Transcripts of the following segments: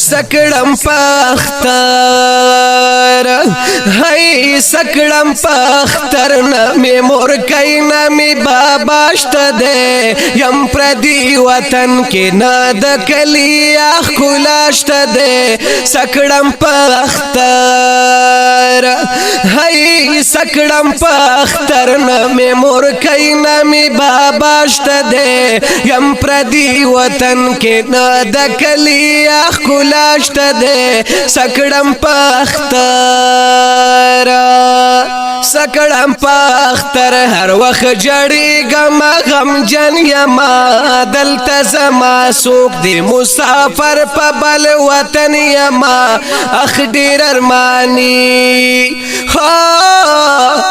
سکڑم پاختر هی سکڑم پاختر نمی مورکی نمی باباشت دے یم پردی وطن کی ناد کلی اخ کلاشت دے سکڑم پاختر هی سکڑم پاختر نمی مورکی نمی باباشت دے یم پردی وطن کی ناد کلی اخ کلاشت دے سکڑم پاختر سکڑم پاختر ہر وقت جڑی گما غم جن یما دلتا زما سوک دی مسافر پا بل وطن یما اخ دیر ارمانی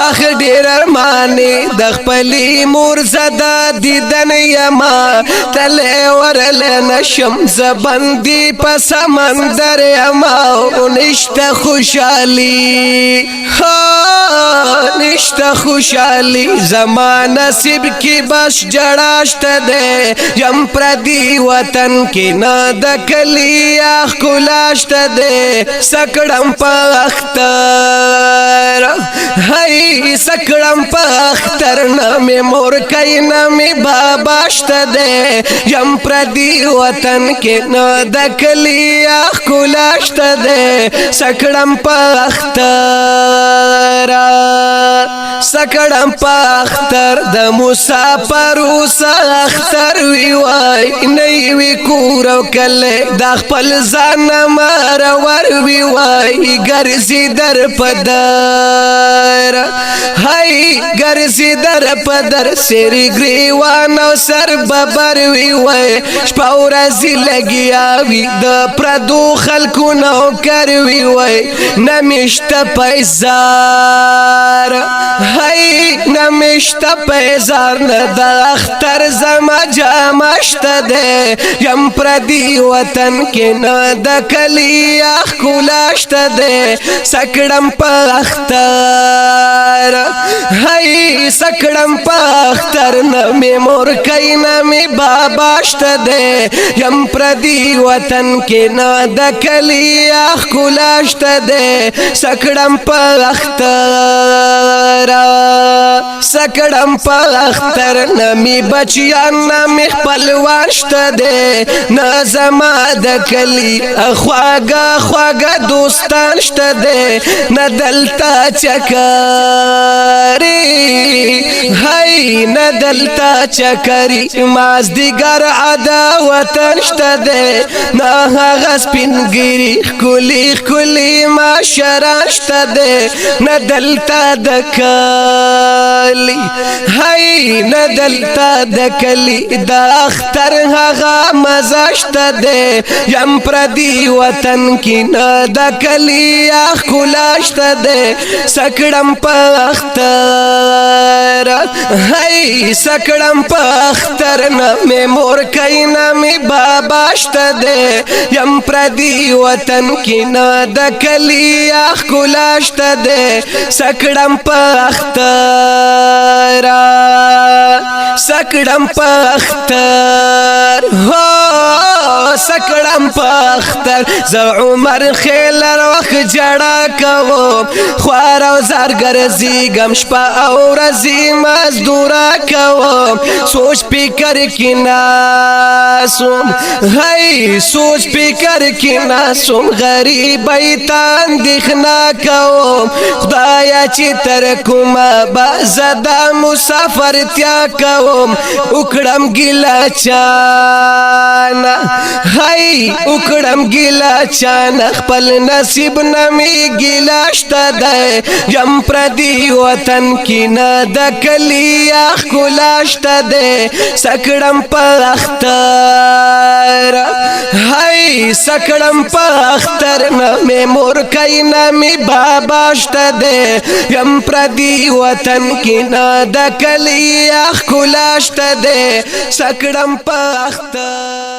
اخ دیر ارمانی دخ پلی مور زدا دیدن یما تلے ورل نشم زبندی پا سمندر یما نشت خوشالی نشت خوشالی زمان نصیب کی بس جڑاشت دے یم پردی وطن کی ناد کلی اخ کلاشت دے سکڑم پاختر ہی سکڑم پاختر نمی مورکی نمی باباشت دے یم پردی وطن کی ناد کلی اخ کلاشت دے سکڑم پاختر سکڑم پاختر د مسافر ساختر وی وای نئی وی کورو کله د خپل ځان مار ور وی وای ګرځي در پدر هاي ګرځي در پدر سری گریوان او سر ببر وی وای شپورزي لګیا وی د پردو خلکو نو کر وی وای نمشت پیزار هی نمشت پیزار ند اختر زما جامشت دے یم پردی وطن کی ند کلی اخ کلاشت دے سکڑم پاختر هی سکڑم پاختر نمی مورکی نمی باباشت دے یم پردی وطن کی ند کلی اخ کلاشت دے سکڑم پاختر سکڑم پاختر نمی بچیان نمی خپلوانشت دے نازما د کلی خواگا خواگا دوستانشت دے ندلتا چکاری هی ندلتا چکری مازدیگر عداوتنشت دے نا غسپنگیری کلی کلی معاشرانشت دے ندلتا دکلی هی ندلتا دکلی دا اختر هغا مزاشت دے یم پردی وطن کی ندکلی اخ کلاشت دے سکڑم پاختر هی سکڑم پاختر نمی مورکی نمی باباشت دے یم پردی وطن کی ندکلی اخ کلاشت دے سکڑم پاختر سکڑم پاختر سکڑم پاختر ز عمر خیلر وخ جڑا کوم خوار او زرگر زیگم شپا او رزی مزدورا کوم سوچ پیکر کی ناسوم هی سوچ پیکر کی ناسوم غریب ایتان دیخنا کوم خدایا چی ترکوم بازدا مسافر تیا کوم اکڑم گیلا چانا هی اکڑم گیلا چانا خپل نصیب نمی گیلاشت دے یم پردی وطن کی ناد کلی اخ کلاشت دے سکڑم پاختر هی سکڑم پاختر نمی مورکی نمی باباشت دے یم پردی وطن کی ناد کلی اخ کلاشت دے سکڑم پاختر